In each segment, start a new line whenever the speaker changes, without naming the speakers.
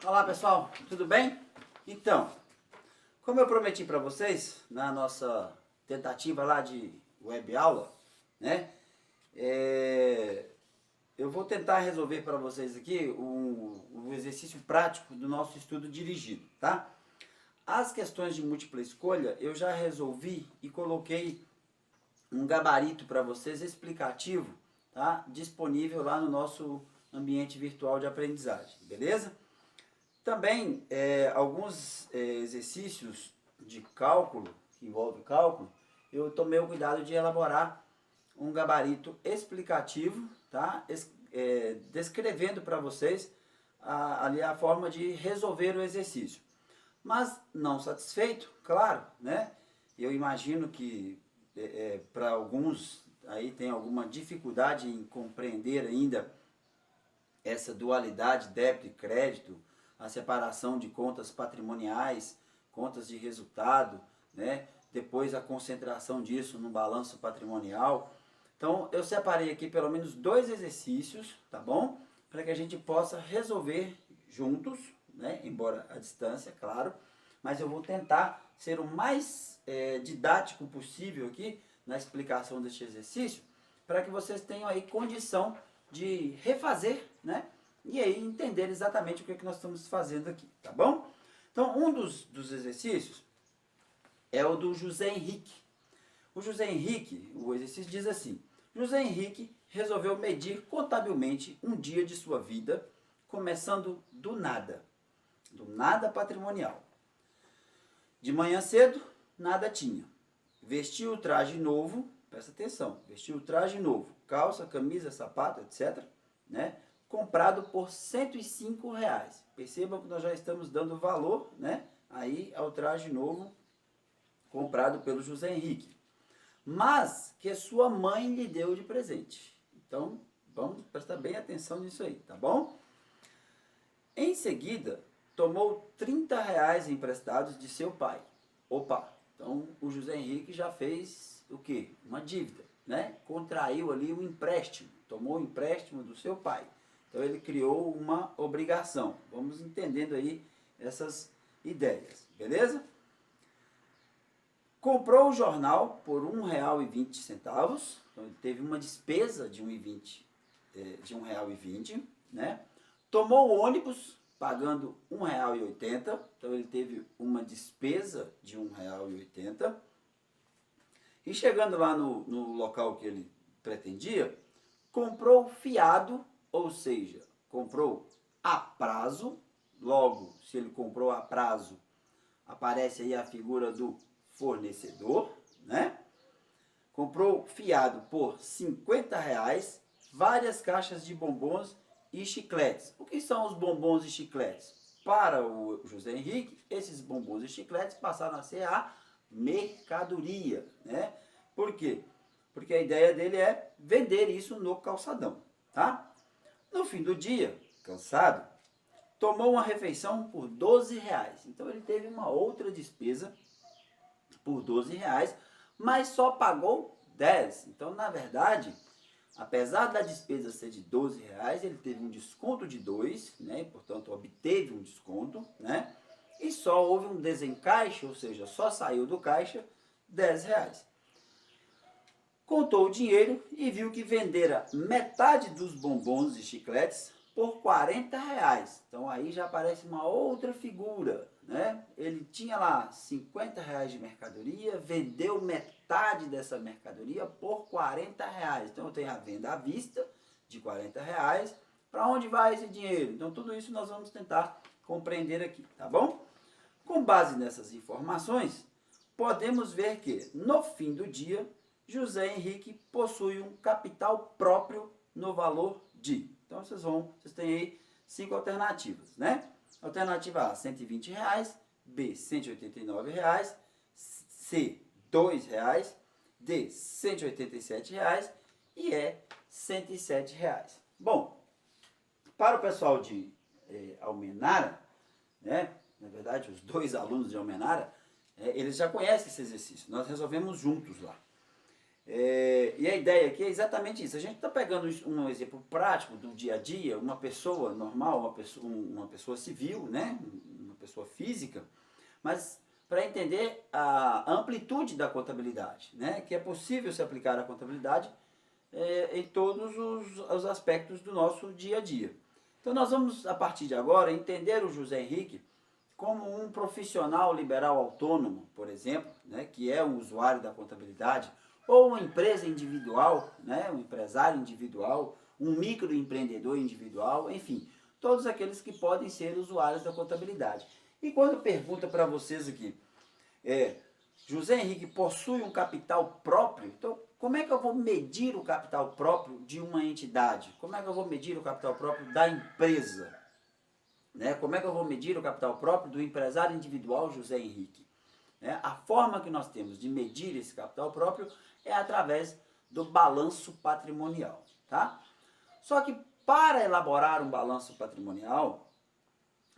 Olá pessoal, tudo bem? Então, como eu prometi para vocês na nossa tentativa lá de web aula, né? Eu vou tentar resolver para vocês aqui um exercício prático do nosso estudo dirigido, tá? As questões de múltipla escolha eu já resolvi e coloquei um gabarito para vocês explicativo, tá? Disponível lá no nosso ambiente virtual de aprendizagem, beleza? Também alguns exercícios de cálculo, que envolve cálculo, eu tomei o cuidado de elaborar um gabarito explicativo, tá? Descrevendo para vocês ali a forma de resolver o exercício. Mas não satisfeito, claro, né? Eu imagino que para alguns aí tem alguma dificuldade em compreender ainda essa dualidade débito e crédito, a separação de contas patrimoniais, contas de resultado, né? Depois a concentração disso no balanço patrimonial. Então eu separei aqui pelo menos 2 exercícios, tá bom? Para que a gente possa resolver juntos, né? Embora à distância, claro, mas eu vou tentar ser o mais didático possível aqui na explicação deste exercício, para que vocês tenham aí condição de refazer, né? E aí entender exatamente o que nós estamos fazendo aqui, tá bom? Então, um dos exercícios é o do José Henrique. O José Henrique, o exercício diz assim: José Henrique resolveu medir contabilmente um dia de sua vida, começando do nada patrimonial. De manhã cedo, nada tinha. Vestiu o traje novo, presta atenção, vestiu o traje novo, calça, camisa, sapato, etc., né? Comprado por R$ 105. Percebam que nós já estamos dando valor, né, aí ao traje novo comprado pelo José Henrique, mas que sua mãe lhe deu de presente. Então, vamos prestar bem atenção nisso aí, tá bom? Em seguida, tomou R$ 30 emprestados de seu pai. Opa, então o José Henrique já fez o quê? Uma dívida, né? Contraiu ali um empréstimo, tomou o empréstimo do seu pai. Então ele criou uma obrigação. Vamos entendendo aí essas ideias, beleza? Comprou o jornal por R$ 1,20. Então ele teve uma despesa de R$ 1,20, né? Tomou o ônibus pagando R$ 1,80. Então ele teve uma despesa de R$ 1,80. E chegando lá no local que ele pretendia, comprou fiado, ou seja, comprou a prazo. Logo, se ele comprou a prazo, aparece aí a figura do fornecedor, né? Comprou fiado por R$ 50, várias caixas de bombons e chicletes. O que são os bombons e chicletes? Para o José Henrique, esses bombons e chicletes passaram a ser a mercadoria, né? Por quê? Porque a ideia dele é vender isso no calçadão, tá? No fim do dia, cansado, tomou uma refeição por R$ 12. Então ele teve uma outra despesa por R$ 12, mas só pagou 10. Então, na verdade, apesar da despesa ser de R$ 12, ele teve um desconto de 2, né? Portanto, obteve um desconto, né? E só houve um desencaixe, ou seja, só saiu do caixa R$ 10. Contou o dinheiro e viu que vendera metade dos bombons e chicletes por R$ 40. Então aí já aparece uma outra figura, né? Ele tinha lá R$ 50 de mercadoria, vendeu metade dessa mercadoria por R$ 40. Então eu tenho a venda à vista de R$ 40. Para onde vai esse dinheiro? Então tudo isso nós vamos tentar compreender aqui, tá bom? Com base nessas informações, podemos ver que no fim do dia José Henrique possui um capital próprio no valor de. Então vocês têm aí 5 alternativas, né? Alternativa A, R$ 120, B, R$ 189, C, R$ 2, D, R$ 187 e E, R$ 107. Bom, para o pessoal de Almenara, né? Na verdade, os 2 alunos de Almenara, eles já conhecem esse exercício. Nós resolvemos juntos lá. E a ideia aqui é exatamente isso. A gente está pegando um exemplo prático do dia a dia, uma pessoa normal, uma pessoa civil, né? Uma pessoa física, mas para entender a amplitude da contabilidade, né? Que é possível se aplicar a contabilidade em todos os aspectos do nosso dia a dia. Então nós vamos, a partir de agora, entender o José Henrique como um profissional liberal autônomo, por exemplo, né, que é um usuário da contabilidade, ou uma empresa individual, né, um empresário individual, um microempreendedor individual, enfim, todos aqueles que podem ser usuários da contabilidade. E quando pergunta para vocês aqui, José Henrique possui um capital próprio? Então, como é que eu vou medir o capital próprio de uma entidade? Como é que eu vou medir o capital próprio da empresa? Né? Como é que eu vou medir o capital próprio do empresário individual José Henrique? Né? A forma que nós temos de medir esse capital próprio é através do balanço patrimonial. Tá? Só que para elaborar um balanço patrimonial,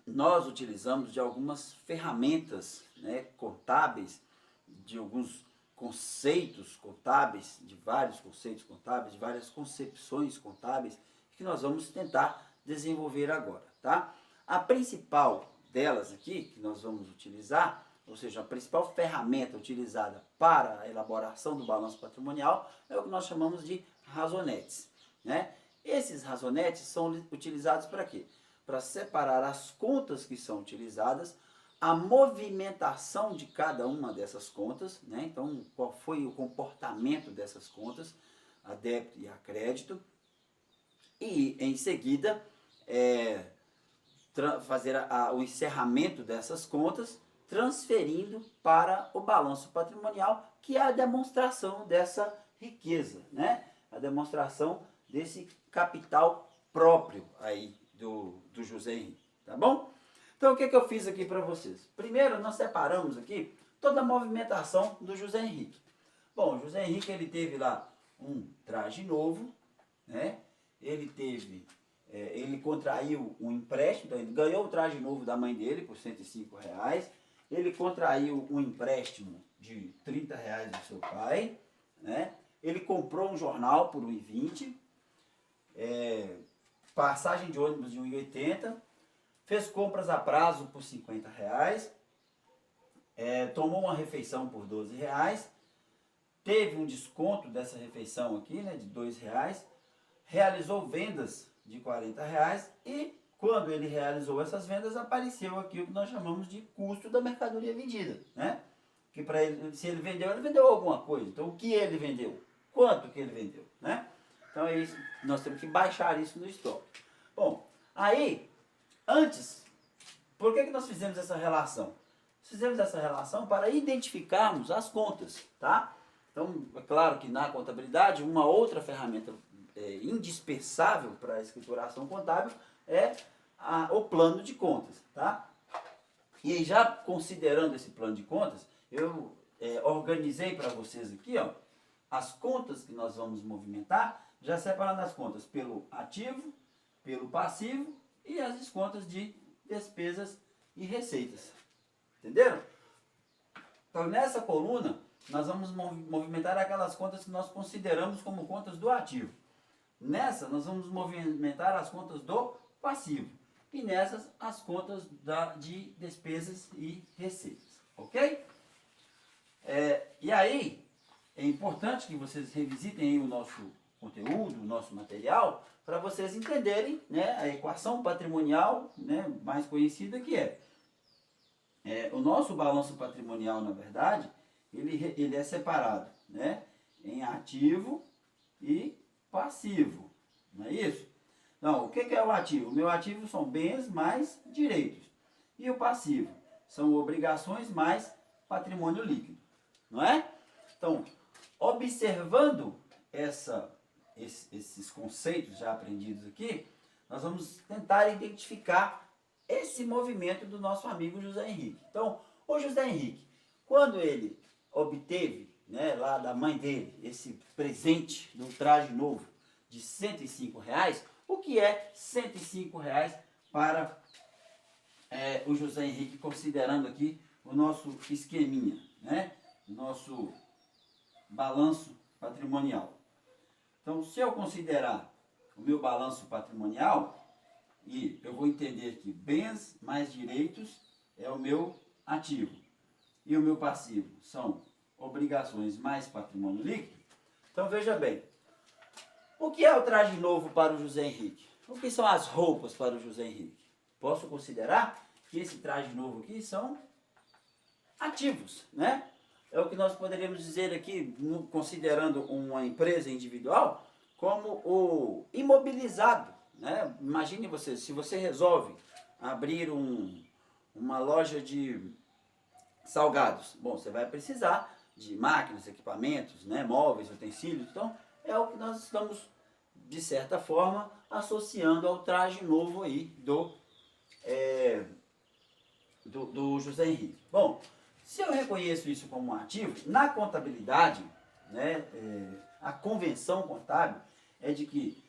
nós utilizamos de algumas ferramentas, né, contábeis, de alguns conceitos contábeis, de vários conceitos contábeis, de várias concepções contábeis, que nós vamos tentar desenvolver agora. Tá? A principal delas aqui, que nós vamos utilizar, ou seja, a principal ferramenta utilizada para a elaboração do balanço patrimonial é o que nós chamamos de razonetes. Né? Esses razonetes são utilizados para quê? Para separar as contas que são utilizadas, a movimentação de cada uma dessas contas, né? Então, qual foi o comportamento dessas contas, a débito e a crédito, e em seguida fazer o encerramento dessas contas, transferindo para o balanço patrimonial, que é a demonstração dessa riqueza, né? A demonstração desse capital próprio aí do José Henrique, tá bom? Então o que eu fiz aqui para vocês? Primeiro nós separamos aqui toda a movimentação do José Henrique. Bom, o José Henrique ele teve lá um traje novo, né? Ele contraiu um empréstimo, então ele ganhou o traje novo da mãe dele por R$105. Ele contraiu um empréstimo de R$30 do seu pai, né? Ele comprou um jornal por R$1,20, passagem de ônibus de R$1,80, fez compras a prazo por R$50, tomou uma refeição por R$12, teve um desconto dessa refeição aqui, né, de R$2, realizou vendas de R$40 e quando ele realizou essas vendas apareceu aqui o que nós chamamos de custo da mercadoria vendida, né? Que para ele, se ele vendeu alguma coisa. Então o que ele vendeu? Quanto que ele vendeu, né? Então é isso, nós temos que baixar isso no estoque. Bom, aí, antes, por que nós fizemos essa relação? Fizemos essa relação para identificarmos as contas, tá? Então, é claro que na contabilidade, uma outra ferramenta indispensável para a escrituração contábil é o plano de contas, tá? E já considerando esse plano de contas, eu organizei para vocês aqui, ó, as contas que nós vamos movimentar, já separando as contas pelo ativo, pelo passivo e as contas de despesas e receitas. Entenderam? Então nessa coluna nós vamos movimentar aquelas contas que nós consideramos como contas do ativo. Nessa nós vamos movimentar as contas do passivo. E nessas as contas de despesas e receitas. Ok? E aí é importante que vocês revisitem aí o nosso conteúdo, o nosso material, para vocês entenderem, né, a equação patrimonial, né, mais conhecida que o nosso balanço patrimonial, na verdade, ele é separado, né, em ativo e passivo, não é isso? Então, o que é o ativo? O meu ativo são bens mais direitos. E o passivo são obrigações mais patrimônio líquido, não é? Então, observando esses conceitos já aprendidos aqui, nós vamos tentar identificar esse movimento do nosso amigo José Henrique. Então, o José Henrique, quando ele obteve, né, lá da mãe dele, esse presente do traje novo de R$105, o que é R$105 para o José Henrique, considerando aqui o nosso esqueminha, né, o nosso balanço patrimonial. Então, se eu considerar o meu balanço patrimonial, e eu vou entender que bens mais direitos é o meu ativo, e o meu passivo são obrigações mais patrimônio líquido, então veja bem, o que é o traje novo para o José Henrique? O que são as roupas para o José Henrique? Posso considerar que esse traje novo aqui são ativos, né? É o que nós poderíamos dizer aqui, considerando uma empresa individual, como o imobilizado, né? Imagine você, se você resolve abrir uma loja de salgados, bom, você vai precisar de máquinas, equipamentos, né? Móveis, utensílios, então é o que nós estamos, de certa forma, associando ao traje novo aí do José Henrique. Bom, se eu reconheço isso como um ativo, na contabilidade, né, a convenção contábil é de que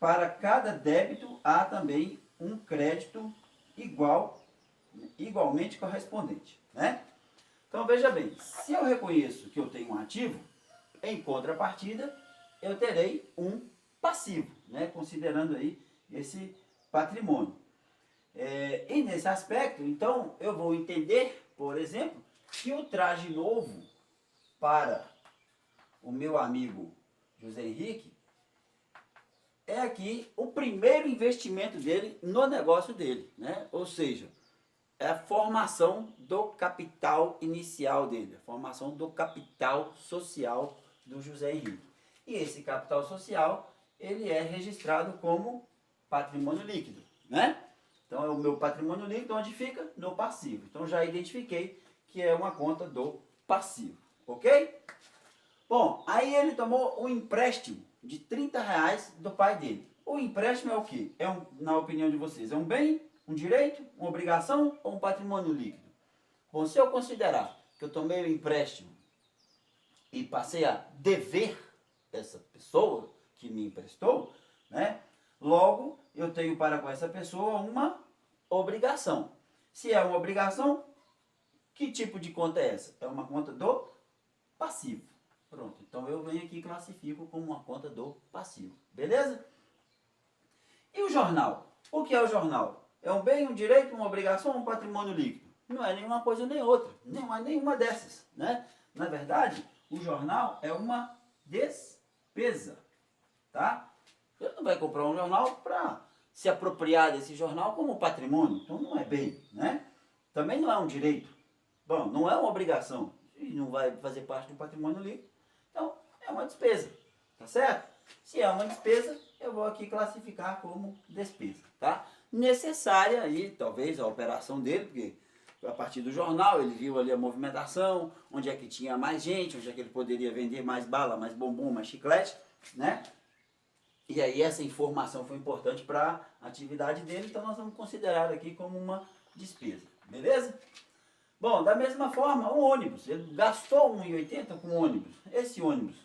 para cada débito há também um crédito igualmente correspondente, né? Então veja bem, se eu reconheço que eu tenho um ativo, em contrapartida eu terei um passivo, né, considerando aí esse patrimônio. E nesse aspecto, então, eu vou entender, por exemplo, que o traje novo para o meu amigo José Henrique é aqui o primeiro investimento dele no negócio dele, né? Ou seja, é a formação do capital inicial dele, a formação do capital social do José Henrique. E esse capital social, ele é registrado como patrimônio líquido, né? Então é o meu patrimônio líquido onde fica? No passivo. Então já identifiquei que é uma conta do passivo, ok? Bom, aí ele tomou um empréstimo de R$ 30 do pai dele. O empréstimo é o quê? Na opinião de vocês, é um bem, um direito, uma obrigação ou um patrimônio líquido? Bom, se eu considerar que eu tomei o empréstimo e passei a dever essa pessoa que me emprestou, né? Logo, eu tenho para com essa pessoa uma obrigação. Se é uma obrigação, que tipo de conta é essa? É uma conta do passivo. Pronto, então eu venho aqui e classifico como uma conta do passivo. Beleza? E o jornal? O que é o jornal? É um bem, um direito, uma obrigação ou um patrimônio líquido? Não é nenhuma coisa nem outra. Não é nenhuma dessas, né? Na verdade, o jornal é uma despesa, tá? Você não vai comprar um jornal para se apropriar desse jornal como patrimônio. Então não é bem, né? Também não é um direito. Bom, não é uma obrigação. E não vai fazer parte do patrimônio líquido. Então é uma despesa, tá certo? Se é uma despesa, eu vou aqui classificar como despesa, tá? Necessária aí, talvez, a operação dele, porque a partir do jornal ele viu ali a movimentação, onde é que tinha mais gente, onde é que ele poderia vender mais bala, mais bombom, mais chiclete, né? E aí essa informação foi importante para a atividade dele, então nós vamos considerar aqui como uma despesa, beleza? Bom, da mesma forma, o ônibus, ele gastou R$ 1,80 com o ônibus. Esse ônibus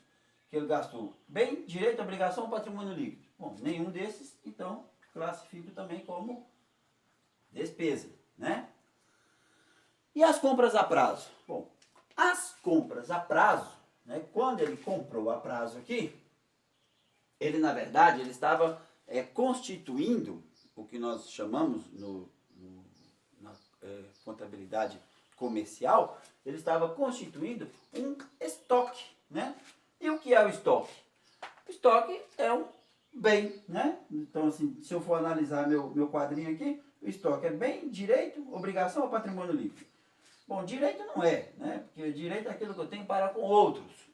que ele gastou, bem, direito, obrigação ou patrimônio líquido? Bom, nenhum desses, então classifico também como despesa, né? E as compras a prazo? Bom, as compras a prazo, né, quando ele comprou a prazo aqui, ele na verdade ele estava constituindo o que nós chamamos na contabilidade comercial, ele estava constituindo um estoque, né? E o que é o estoque? O estoque é um bem, né? Então assim, se eu for analisar meu quadrinho aqui, o estoque é bem, direito, obrigação ou patrimônio líquido? Bom, direito não é, né? Porque direito é aquilo que eu tenho para com outros.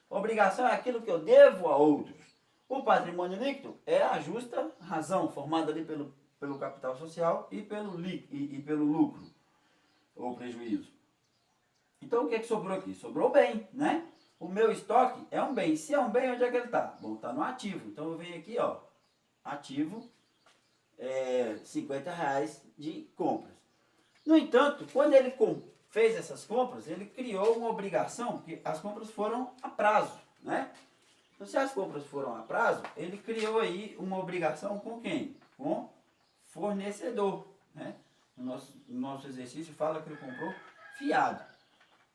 Obrigação é aquilo que eu devo a outros. O patrimônio líquido é a justa razão formada ali pelo capital social e pelo lucro ou prejuízo. Então o que é que sobrou aqui? Sobrou bem, né? O meu estoque é um bem. Se é um bem, onde é que ele está? Bom, está no ativo. Então eu venho aqui, ó, ativo, R$ 50 de compras. No entanto, quando ele fez essas compras, ele criou uma obrigação, porque as compras foram a prazo, né? Então, se as compras foram a prazo, ele criou aí uma obrigação com quem? Com fornecedor, né? No nosso exercício fala que ele comprou fiado.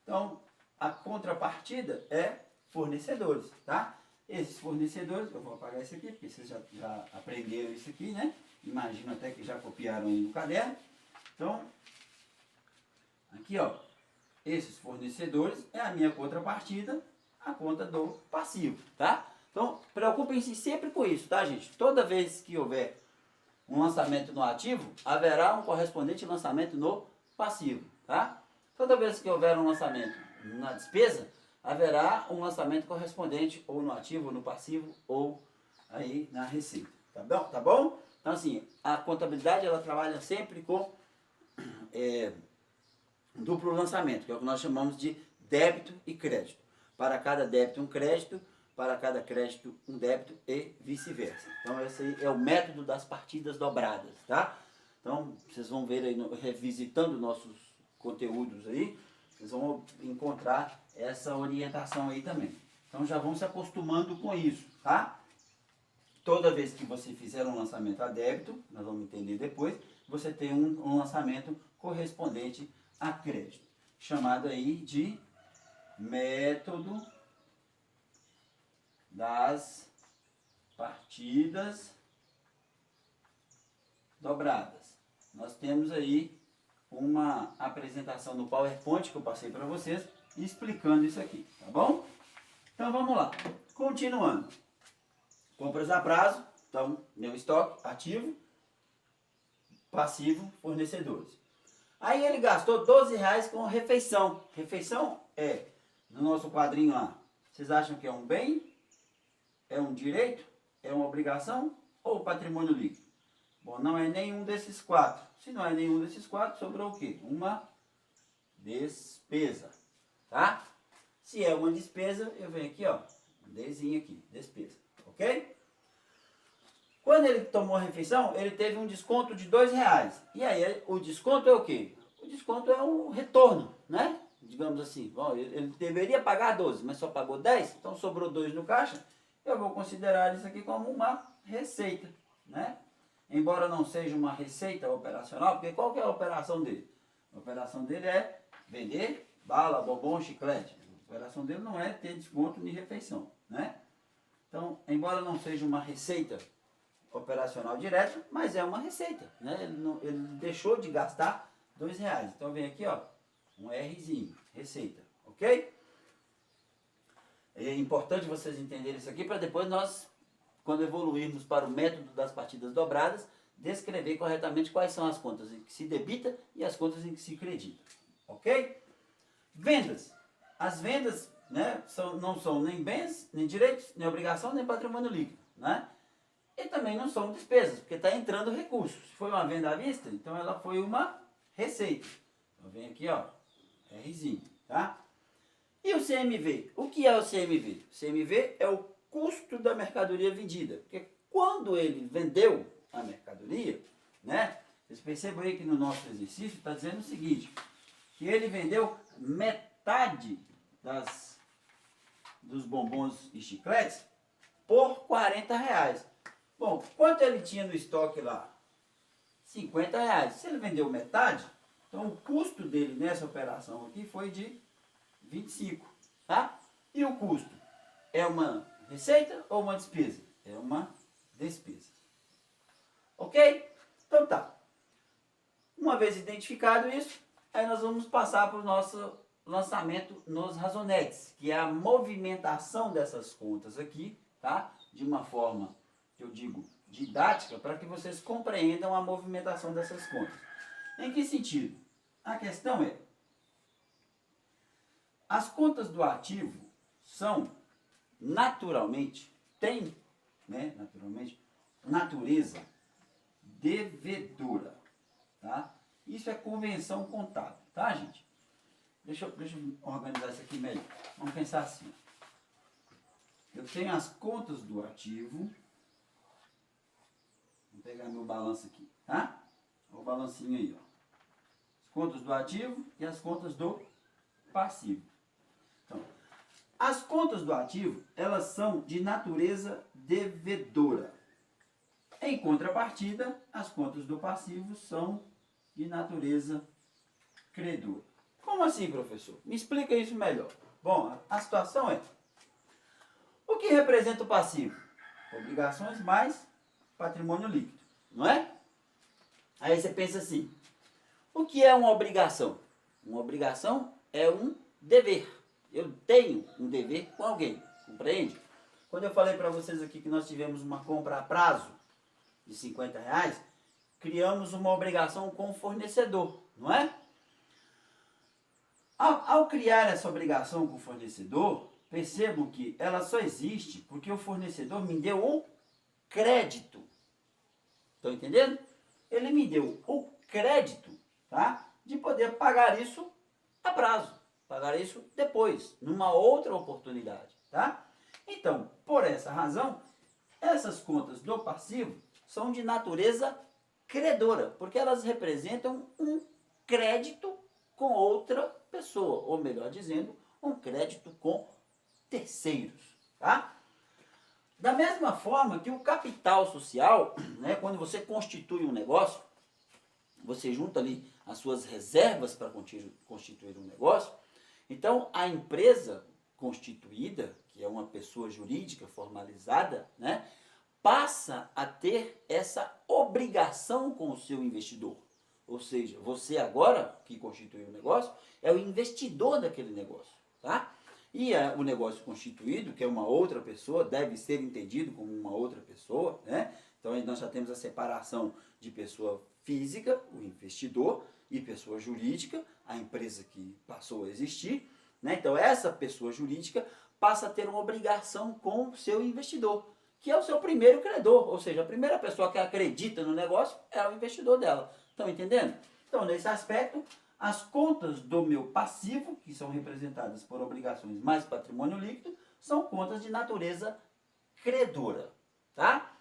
Então, a contrapartida é fornecedores, tá? Esses fornecedores, eu vou apagar isso aqui, porque vocês já aprenderam isso aqui, né? Imagino até que já copiaram aí no caderno. Então, aqui ó, esses fornecedores é a minha contrapartida, a conta do passivo, tá? Então, preocupem-se sempre com isso, tá, gente? Toda vez que houver um lançamento no ativo, haverá um correspondente lançamento no passivo, tá? Toda vez que houver um lançamento na despesa, haverá um lançamento correspondente ou no ativo, ou no passivo, ou aí na receita, tá bom? Tá bom? Então, assim, a contabilidade, ela trabalha sempre com duplo lançamento, que é o que nós chamamos de débito e crédito. Para cada débito, um crédito, para cada crédito, um débito e vice-versa. Então, esse aí é o método das partidas dobradas, tá? Então, vocês vão ver aí, revisitando nossos conteúdos aí, vocês vão encontrar essa orientação aí também. Então, já vão se acostumando com isso, tá? Toda vez que você fizer um lançamento a débito, nós vamos entender depois, você tem um lançamento correspondente a crédito, chamado aí de método das partidas dobradas. Nós temos aí uma apresentação no PowerPoint que eu passei para vocês explicando isso aqui, tá bom? Então vamos lá, continuando. Compras a prazo, então meu estoque ativo, passivo, fornecedores. Aí ele gastou R$12 com refeição. Refeição é, no nosso quadrinho lá, vocês acham que é um bem? É um direito? É uma obrigação? Ou patrimônio líquido? Bom, não é nenhum desses quatro. Se não é nenhum desses quatro, sobrou o quê? Uma despesa, tá? Se é uma despesa, eu venho aqui, ó, um Dzinho aqui, despesa, ok? Quando ele tomou a refeição, ele teve um desconto de R$2. E aí, o desconto é o quê? O desconto é um retorno, né? Digamos assim, bom, ele deveria pagar 12, mas só pagou 10, então sobrou 2 no caixa, eu vou considerar isso aqui como uma receita, né? Embora não seja uma receita operacional, porque qual que é a operação dele? A operação dele é vender bala, bombom, chiclete. A operação dele não é ter desconto de refeição, né? Então, embora não seja uma receita operacional direta, mas é uma receita, né? Ele deixou de gastar R$2. Então vem aqui, ó, um Rzinho, receita, ok? É importante vocês entenderem isso aqui para depois nós, quando evoluirmos para o método das partidas dobradas, descrever corretamente quais são as contas em que se debita e as contas em que se credita, ok? Vendas. As vendas, né, não são nem bens, nem direitos, nem obrigação, nem patrimônio líquido, né? E também não são despesas, porque está entrando recurso. Se foi uma venda à vista, então ela foi uma receita. Então vem aqui, ó, Rzinho, tá? E o CMV? O que é o CMV? O CMV é o custo da mercadoria vendida. Porque quando ele vendeu a mercadoria, né? Vocês percebem aí que no nosso exercício está dizendo o seguinte, que ele vendeu metade dos bombons e chicletes por R$40. Bom, quanto ele tinha no estoque lá? R$50. Se ele vendeu metade, então o custo dele nessa operação aqui foi de 25, tá? E o custo é uma receita ou uma despesa? É uma despesa. Ok? Então tá. Uma vez identificado isso, aí nós vamos passar para o nosso lançamento nos razonetes, que é a movimentação dessas contas aqui, tá? De uma forma, eu digo, didática, para que vocês compreendam a movimentação dessas contas. Em que sentido? A questão é, as contas do ativo são naturalmente, têm, né, natureza devedora, tá? Isso é convenção contábil, tá, gente? Deixa eu organizar isso aqui melhor. Vamos pensar assim. Eu tenho as contas do ativo. Vou pegar meu balanço aqui, tá? O balancinho aí, ó. As contas do ativo e as contas do passivo. Então, as contas do ativo, elas são de natureza devedora. Em contrapartida, as contas do passivo são de natureza credora. Como assim, professor? Me explica isso melhor. Bom, a situação é, O que representa o passivo? Obrigações mais patrimônio líquido, não é? Aí você pensa assim, o que é uma obrigação? Uma obrigação é um dever. Eu tenho um dever com alguém, compreende? Quando eu falei para vocês aqui que nós tivemos uma compra a prazo de R$ 50, criamos uma obrigação com o fornecedor, não é? Ao criar essa obrigação com o fornecedor, percebam que ela só existe porque o fornecedor me deu o crédito. Estão entendendo? Ele me deu o crédito, tá? De poder pagar isso a prazo, pagar isso depois, numa outra oportunidade, tá? Então, por essa razão, essas contas do passivo são de natureza credora, porque elas representam um crédito com outra pessoa, ou melhor dizendo, um crédito com terceiros, tá? Da mesma forma que o capital social, né, quando você constitui um negócio, você junta ali as suas reservas para constituir um negócio, então a empresa constituída, que é uma pessoa jurídica formalizada, né, passa a ter essa obrigação com o seu investidor. Ou seja, você agora, que constituiu o negócio, é o investidor daquele negócio, tá? E o negócio constituído, que é uma outra pessoa, deve ser entendido como uma outra pessoa, né? Então aí nós já temos a separação de pessoa física, o investidor, e pessoa jurídica, a empresa que passou a existir, né? Então essa pessoa jurídica passa a ter uma obrigação com o seu investidor, que é o seu primeiro credor, ou seja, a primeira pessoa que acredita no negócio é o investidor dela. Estão entendendo? Então, nesse aspecto, as contas do meu passivo, que são representadas por obrigações mais patrimônio líquido, são contas de natureza credora, tá?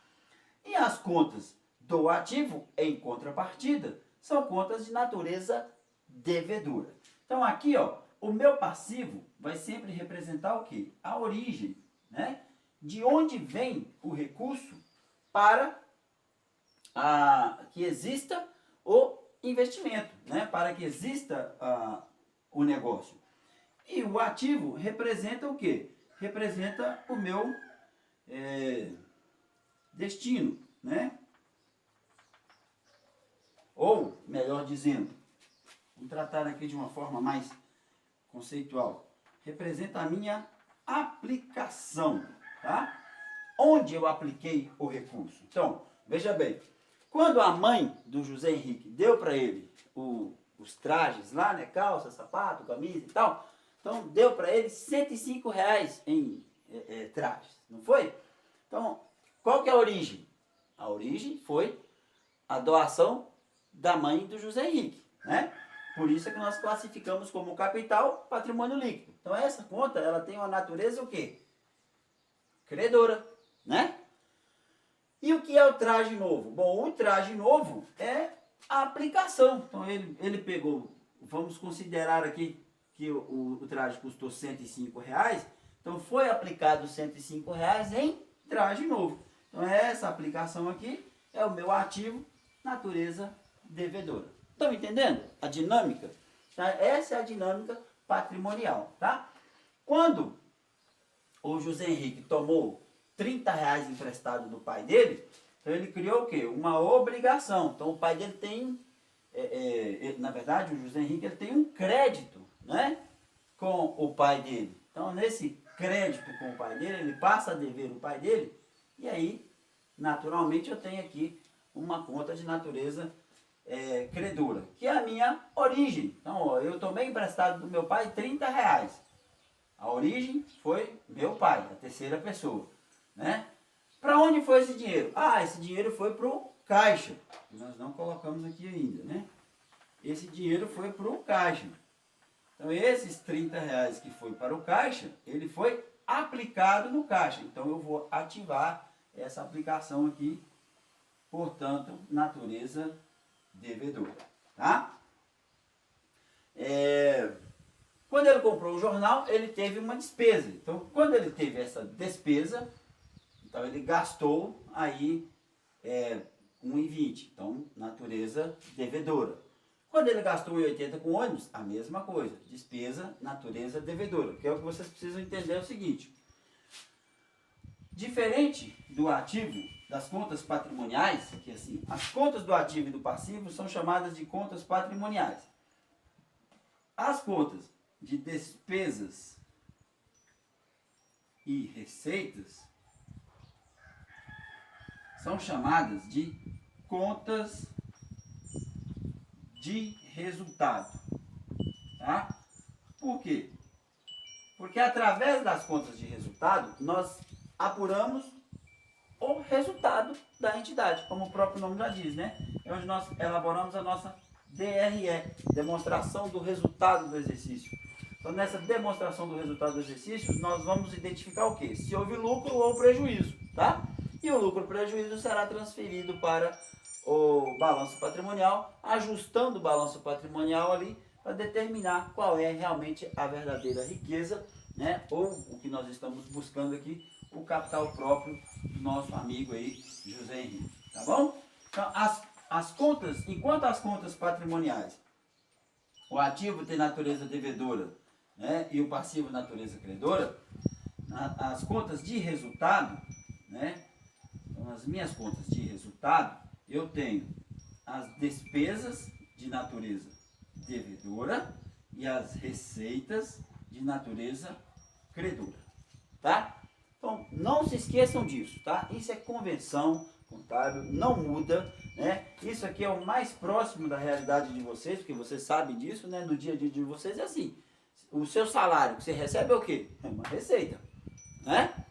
E as contas do ativo, em contrapartida, são contas de natureza devedora. Então, aqui, ó, o meu passivo vai sempre representar o quê? A origem, né? De onde vem o recurso para que exista o investimento, né? Para que exista o negócio. E o ativo representa o quê? Representa o meu destino, né? Ou, melhor dizendo, vamos tratar aqui de uma forma mais conceitual, representa a minha aplicação, tá? Onde eu apliquei o recurso. Então, veja bem, quando a mãe do José Henrique deu para ele os trajes lá, né, calça, sapato, camisa e tal, então deu para ele R$ 105 em trajes, não foi? Então, qual que é a origem? A origem foi a doação da mãe do José Henrique, né? Por isso é que nós classificamos como capital patrimônio líquido. Então essa conta, ela tem uma natureza o quê? Credora, né? E o que é o traje novo? Bom, o traje novo é a aplicação. Então ele pegou, vamos considerar aqui que o traje custou R$ 105, então foi aplicado R$ 105 em traje novo. Então essa aplicação aqui é o meu ativo, natureza devedora. Estão entendendo a dinâmica? Tá? Essa é a dinâmica patrimonial, tá? Quando o José Henrique tomou R$ 30 emprestado do pai dele, então ele criou o quê? Uma obrigação. Então o pai dele tem, na verdade o José Henrique ele tem um crédito, né, com o pai dele. Então nesse crédito com o pai dele, ele passa a dever o pai dele, e aí naturalmente eu tenho aqui uma conta de natureza credora, que é a minha origem. Então ó, eu tomei emprestado do meu pai R$ 30. A origem foi meu pai, a terceira pessoa, né? Para onde foi esse dinheiro? Esse dinheiro foi para o caixa. Nós não colocamos aqui ainda, né? Esse dinheiro foi para o caixa. Então esses R$ 30 que foi para o caixa, ele foi aplicado no caixa. Então eu vou ativar essa aplicação aqui, portanto, natureza devedora, tá? Quando ele comprou o jornal, ele teve uma despesa. Então, quando ele teve essa despesa, então ele gastou aí R$ 1,20. Então, natureza devedora. Quando ele gastou R$ 1,80 com ônibus, a mesma coisa. Despesa, natureza devedora. Que é o que vocês precisam entender é o seguinte. Diferente do ativo das contas patrimoniais, que assim, as contas do ativo e do passivo são chamadas de contas patrimoniais. As contas de despesas e receitas são chamadas de contas de resultado. Tá? Por quê? Porque através das contas de resultado, nós apuramos o resultado da entidade, como o próprio nome já diz, né? É onde nós elaboramos a nossa DRE, demonstração do resultado do exercício. Então, nessa demonstração do resultado do exercício, nós vamos identificar o quê? Se houve lucro ou prejuízo, tá? E o lucro ou prejuízo será transferido para o balanço patrimonial, ajustando o balanço patrimonial ali para determinar qual é realmente a verdadeira riqueza, né? Ou o que nós estamos buscando aqui, o capital próprio do nosso amigo aí, José Henrique, tá bom? Então, as contas, enquanto as contas patrimoniais, o ativo tem natureza devedora, né? E o passivo natureza credora, as contas de resultado, né? Então, as minhas contas de resultado, eu tenho as despesas de natureza devedora e as receitas de natureza credora, tá? Então, não se esqueçam disso, tá? Isso é convenção contábil, não muda, né? Isso aqui é o mais próximo da realidade de vocês, porque vocês sabem disso, né? No dia a dia de vocês é assim. O seu salário que você recebe é o quê? É uma receita, né?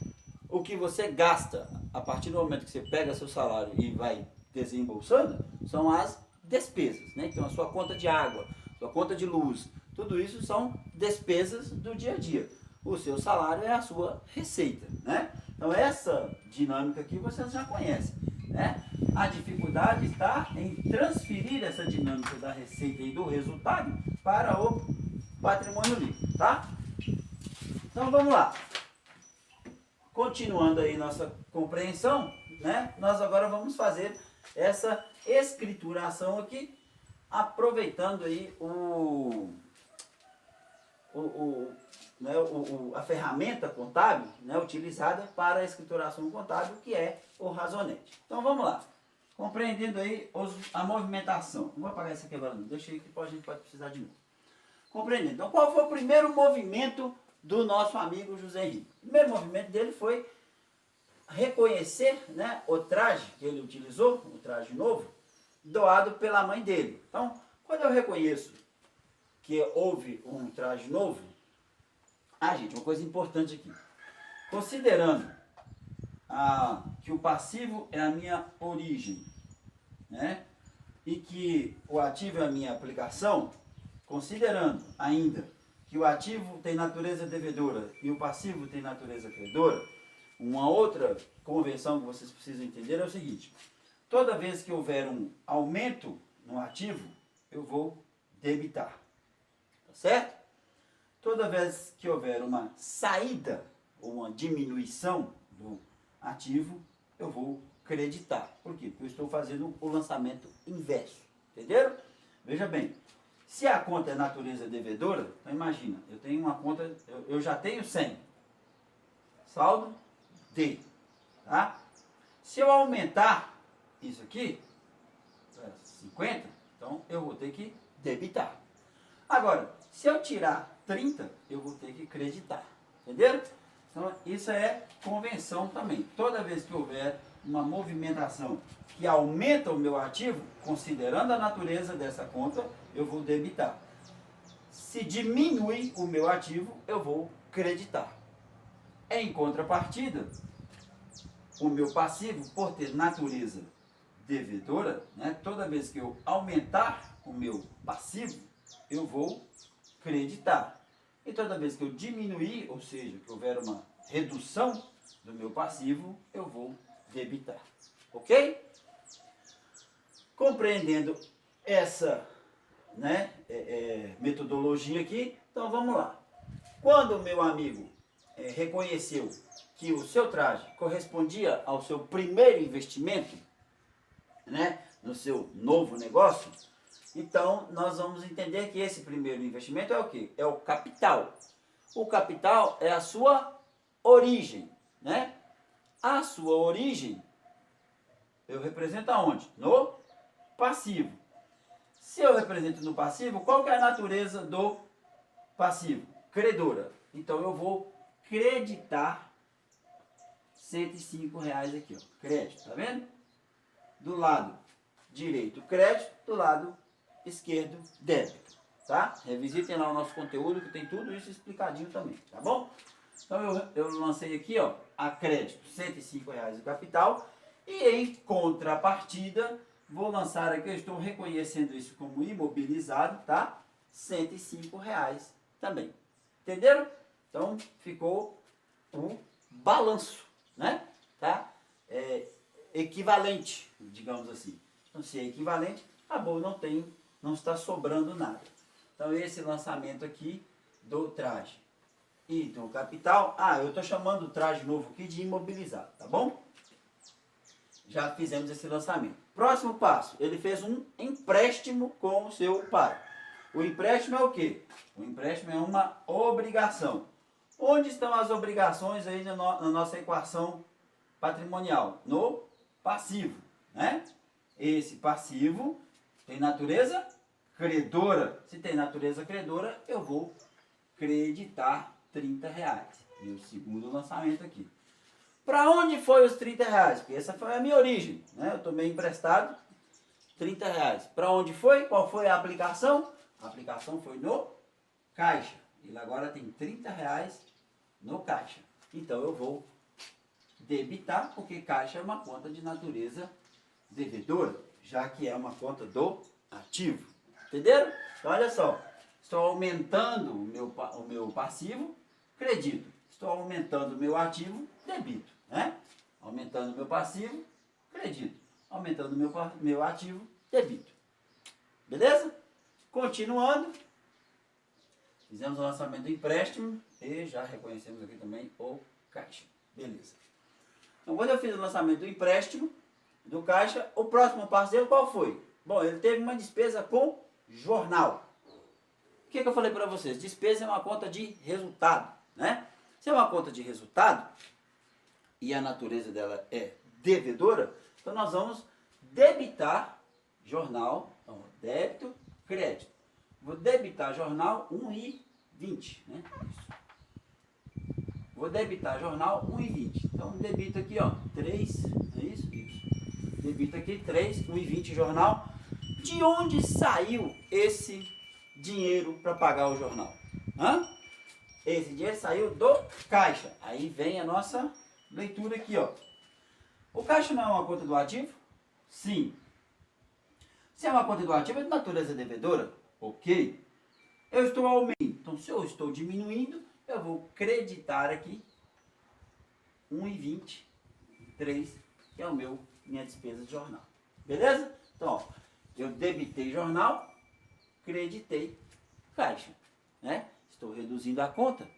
O que você gasta a partir do momento que você pega seu salário e vai desembolsando são as despesas, né? Então, a sua conta de água, sua conta de luz, tudo isso são despesas do dia a dia. O seu salário é a sua receita, né? Então, essa dinâmica aqui vocês já conhecem, né? A dificuldade está em transferir essa dinâmica da receita e do resultado para o patrimônio líquido, tá? Então, vamos lá. Continuando aí nossa compreensão, né? Nós agora vamos fazer essa escrituração aqui, aproveitando aí a ferramenta contábil, né, utilizada para a escrituração contábil, que é o razonete. Então vamos lá. Compreendendo aí a movimentação. Não vou apagar isso aqui agora não, deixa aí que a gente pode precisar de novo. Compreendendo. Então qual foi o primeiro movimento do nosso amigo José Henrique? O primeiro movimento dele foi reconhecer, né, o traje que ele utilizou, o traje novo, doado pela mãe dele. Então, quando eu reconheço que houve um traje novo, gente, uma coisa importante aqui. Considerando que o passivo é a minha origem, né, e que o ativo é a minha aplicação, considerando ainda que o ativo tem natureza devedora e o passivo tem natureza credora, uma outra convenção que vocês precisam entender é o seguinte: toda vez que houver um aumento no ativo, eu vou debitar, tá certo? Toda vez que houver uma saída ou uma diminuição do ativo, eu vou creditar. Por quê? Porque eu estou fazendo o lançamento inverso, entenderam? Veja bem, se a conta é natureza devedora, então imagina, eu tenho uma conta, eu já tenho 100, saldo D, tá? Se eu aumentar isso aqui, 50, então eu vou ter que debitar. Agora, se eu tirar 30, eu vou ter que creditar, entenderam? Então isso é convenção também. Toda vez que houver uma movimentação que aumenta o meu ativo, considerando a natureza dessa conta, eu vou debitar. Se diminui o meu ativo, eu vou creditar. Em contrapartida, o meu passivo, por ter natureza devedora, né, toda vez que eu aumentar o meu passivo, eu vou creditar. E toda vez que eu diminuir, ou seja, que houver uma redução do meu passivo, eu vou debitar. Ok? Compreendendo essa, né, metodologia aqui, então vamos lá. Quando o meu amigo reconheceu que o seu traje correspondia ao seu primeiro investimento, né, no seu novo negócio, então nós vamos entender que esse primeiro investimento é o quê? É o capital. O capital é a sua origem, né? A sua origem, eu represento aonde? No passivo. Se eu represento no passivo, qual que é a natureza do passivo? Credora. Então eu vou creditar R$105 aqui, ó. Crédito, tá vendo? Do lado direito, crédito, do lado esquerdo, débito, tá? Revisitem lá o nosso conteúdo que tem tudo isso explicadinho também, tá bom? Então eu lancei aqui, ó, a crédito R$105 de capital e em contrapartida vou lançar aqui, eu estou reconhecendo isso como imobilizado, tá? R$105 também. Entenderam? Então ficou o balanço, né? Tá? Equivalente, digamos assim. Então se é equivalente, acabou, não está sobrando nada. Então esse lançamento aqui do traje e do capital, eu estou chamando o traje novo aqui de imobilizado, tá bom? Já fizemos esse lançamento. Próximo passo, ele fez um empréstimo com o seu pai. O empréstimo é o quê? O empréstimo é uma obrigação. Onde estão as obrigações aí na nossa equação patrimonial? No passivo, né? Esse passivo tem natureza credora. Se tem natureza credora, eu vou creditar R$30. Meu segundo lançamento aqui. Para onde foi os R$30? Porque essa foi a minha origem, né? Eu tomei emprestado R$30. Para onde foi? Qual foi a aplicação? A aplicação foi no caixa. Ele agora tem R$30 no caixa. Então eu vou debitar, porque caixa é uma conta de natureza devedora, já que é uma conta do ativo. Entenderam? Então olha só, estou aumentando o meu passivo, credito. Estou aumentando o meu ativo, debito, né? Aumentando o meu passivo, credito. Aumentando o meu ativo, debito. Beleza? Continuando, fizemos o lançamento do empréstimo e já reconhecemos aqui também o caixa. Beleza. Então, quando eu fiz o lançamento do empréstimo, do caixa, o próximo passo dele qual foi? Bom, ele teve uma despesa com jornal. O que eu falei para vocês? Despesa é uma conta de resultado, né? Se é uma conta de resultado e a natureza dela é devedora, então nós vamos debitar jornal, então, débito, crédito. Vou debitar jornal 1,20, né? Vou debitar jornal 1,20. Então debito aqui, ó, 3, é isso? Isso. Debito aqui 3, 1,20 jornal. De onde saiu esse dinheiro para pagar o jornal? Esse dinheiro saiu do caixa. Aí vem a nossa leitura aqui, ó. O caixa não é uma conta do ativo? Sim. Se é uma conta do ativo, é de natureza devedora? Ok. Eu estou aumentando. Então, se eu estou diminuindo, eu vou creditar aqui 1,20, 3, que é minha despesa de jornal. Beleza? Então, ó, eu debitei jornal, creditei caixa, né? Estou reduzindo a conta,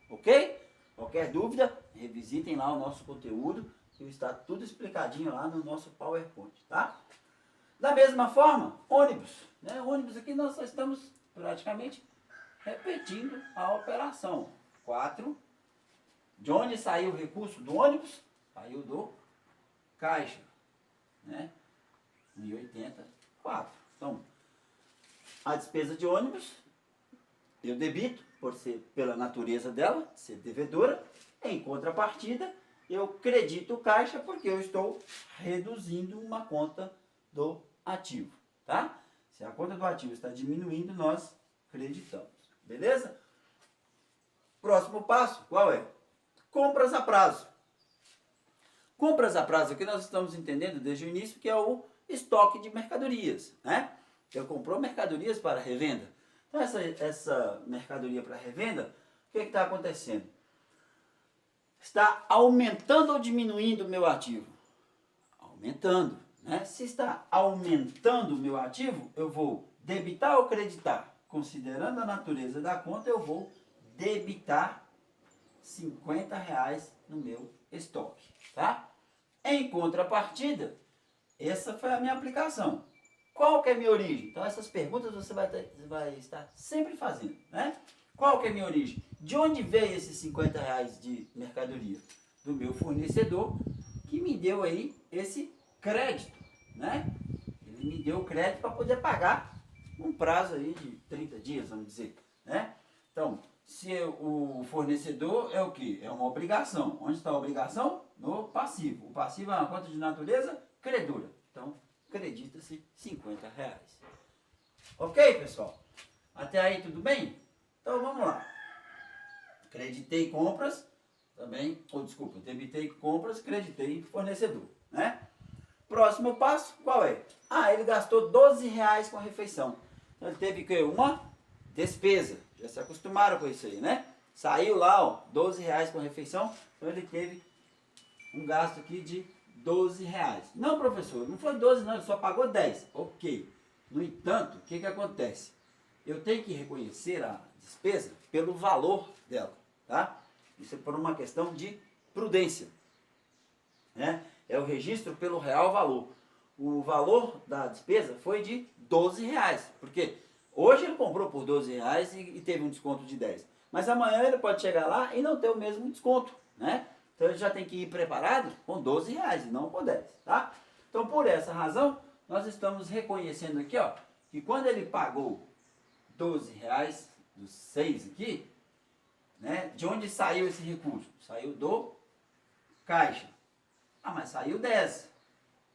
ok? Qualquer dúvida, revisitem lá o nosso conteúdo, que está tudo explicadinho lá no nosso PowerPoint, tá? Da mesma forma, ônibus, né? Ônibus aqui nós só estamos praticamente repetindo a operação. 4, de onde saiu o recurso do ônibus? Saiu do caixa, né? 1,84. Então, a despesa de ônibus, eu debito, pela natureza dela, ser devedora. Em contrapartida, eu credito o caixa porque eu estou reduzindo uma conta do ativo, tá? Se a conta do ativo está diminuindo, nós creditamos. Beleza? Próximo passo, qual é? Compras a prazo. Compras a prazo, que nós estamos entendendo desde o início, que é o estoque de mercadorias, né? Eu comprou mercadorias para revenda. Então, essa mercadoria para revenda, o que está acontecendo? Está aumentando ou diminuindo o meu ativo? Aumentando, né? Se está aumentando o meu ativo, eu vou debitar ou creditar? Considerando a natureza da conta, eu vou debitar R$50 no meu estoque, tá? Em contrapartida, essa foi a minha aplicação. Qual que é a minha origem? Então essas perguntas você vai estar sempre fazendo, né? Qual que é a minha origem? De onde veio esses R$50 de mercadoria? do meu fornecedor, que me deu aí esse crédito, né? Ele me deu o crédito para poder pagar um prazo aí de 30 dias, vamos dizer, né? Então, se o fornecedor é o quê? É uma obrigação. Onde está a obrigação? No passivo. O passivo é uma conta de natureza credora. Então, acredita-se R$50. Ok, pessoal? Até aí tudo bem? Então vamos lá. Creditei compras, também, desculpa, debitei compras, creditei fornecedor, né? Próximo passo, qual é? Ele gastou R$12 com a refeição. Então ele teve que uma despesa. Já se acostumaram com isso aí, né? Saiu lá, ó, R$12 com a refeição, então ele teve um gasto aqui de R$12. Não, professor, não foi 12 não, ele só pagou 10. Ok. No entanto, o que acontece? Eu tenho que reconhecer a despesa pelo valor dela, tá? Isso é por uma questão de prudência, né? É o registro pelo real valor. O valor da despesa foi de R$12, porque hoje ele comprou por R$12 e teve um desconto de 10. Mas amanhã ele pode chegar lá e não ter o mesmo desconto, né? Então ele já tem que ir preparado com R$12 e não com 10, tá? Então por essa razão, nós estamos reconhecendo aqui, ó, que quando ele pagou R$12 dos 6 aqui, né? De onde saiu esse recurso? Saiu do caixa. Mas saiu 10,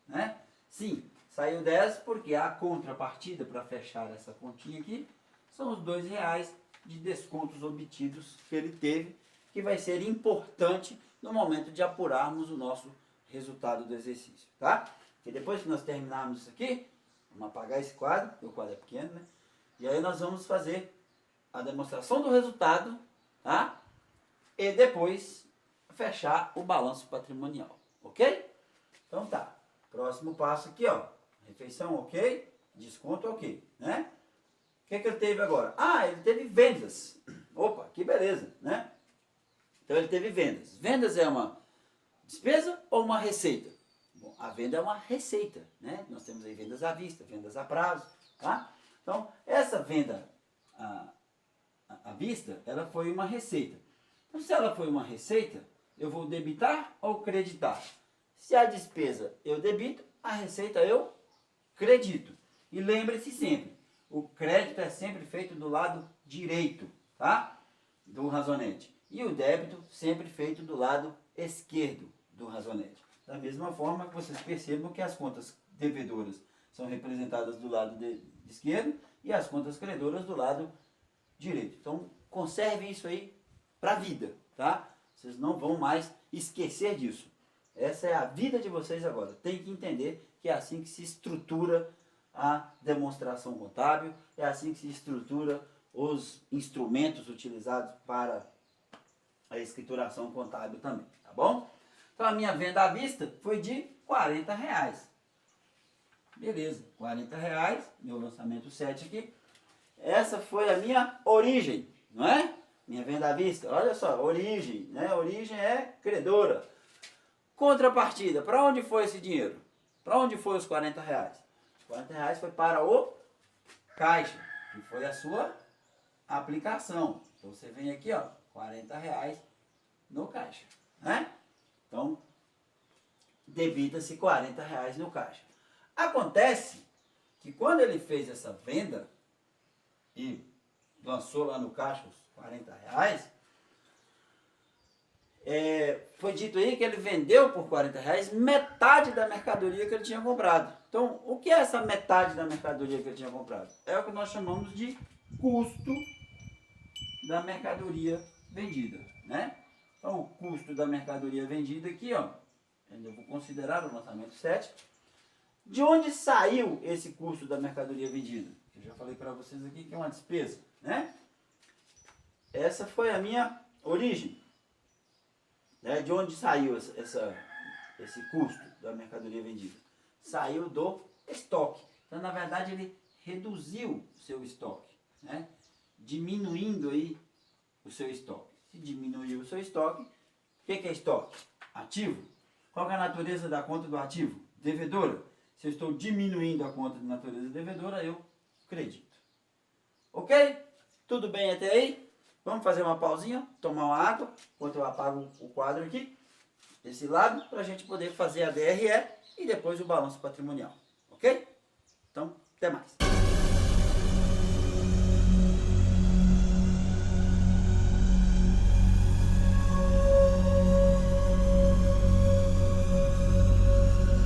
né? Sim, saiu 10 porque a contrapartida para fechar essa continha aqui são os R$2 de descontos obtidos que ele teve, que vai ser importante no momento de apurarmos o nosso resultado do exercício, tá? Porque depois que nós terminarmos isso aqui, vamos apagar esse quadro, porque o quadro é pequeno, né? E aí nós vamos fazer a demonstração do resultado, tá? E depois fechar o balanço patrimonial, ok? Então tá, próximo passo aqui, ó, refeição ok, desconto ok, né? O que ele teve agora? Ele teve vendas. Opa, que beleza, né? Então ele teve vendas. Vendas é uma despesa ou uma receita? Bom, a venda é uma receita, né? Nós temos aí vendas à vista, vendas a prazo, tá? Então, essa venda à vista, ela foi uma receita. Então, se ela foi uma receita, eu vou debitar ou creditar? Se a despesa eu debito, a receita eu credito. E lembre-se sempre, o crédito é sempre feito do lado direito, tá? Do razonete. E o débito sempre feito do lado esquerdo do razonete. Da mesma forma que vocês percebam que as contas devedoras são representadas do lado esquerdo e as contas credoras do lado direito. Então, conservem isso aí para a vida, tá? Vocês não vão mais esquecer disso. Essa é a vida de vocês agora. Tem que entender que é assim que se estrutura a demonstração contábil, é assim que se estrutura os instrumentos utilizados para a escrituração contábil também, tá bom? Então a minha venda à vista foi de R$40. Beleza, R$40, meu lançamento 7 aqui. Essa foi a minha origem, não é? Minha venda à vista, olha só, origem, né? Origem é credora. Contrapartida, para onde foi esse dinheiro? Para onde foi os R$40? Os R$40 foi para o caixa, que foi a sua aplicação. Então você vem aqui, ó, R$40 no caixa, né? Então, debita-se R$40 no caixa. Acontece que quando ele fez essa venda e lançou lá no caixa os R$40, foi dito aí que ele vendeu por R$40 metade da mercadoria que ele tinha comprado. Então, o que é essa metade da mercadoria que ele tinha comprado? É o que nós chamamos de custo da mercadoria vendida, né? Então, o custo da mercadoria vendida aqui, ó, eu vou considerar o lançamento 7. De onde saiu esse custo da mercadoria vendida? Eu já falei para vocês aqui que é uma despesa, né? Essa foi a minha origem. De onde saiu esse custo da mercadoria vendida? Saiu do estoque. Então, na verdade, ele reduziu o seu estoque, né? Diminuindo aí o seu estoque. Se diminuiu o seu estoque, o que é estoque? Ativo. Qual é a natureza da conta do ativo? Devedora. Se eu estou diminuindo a conta de natureza devedora, eu acredito. Ok? Tudo bem até aí? Vamos fazer uma pausinha, tomar uma água, enquanto eu apago o quadro aqui. esse lado para a gente poder fazer a DRE e depois o balanço patrimonial. Ok? Então, até mais.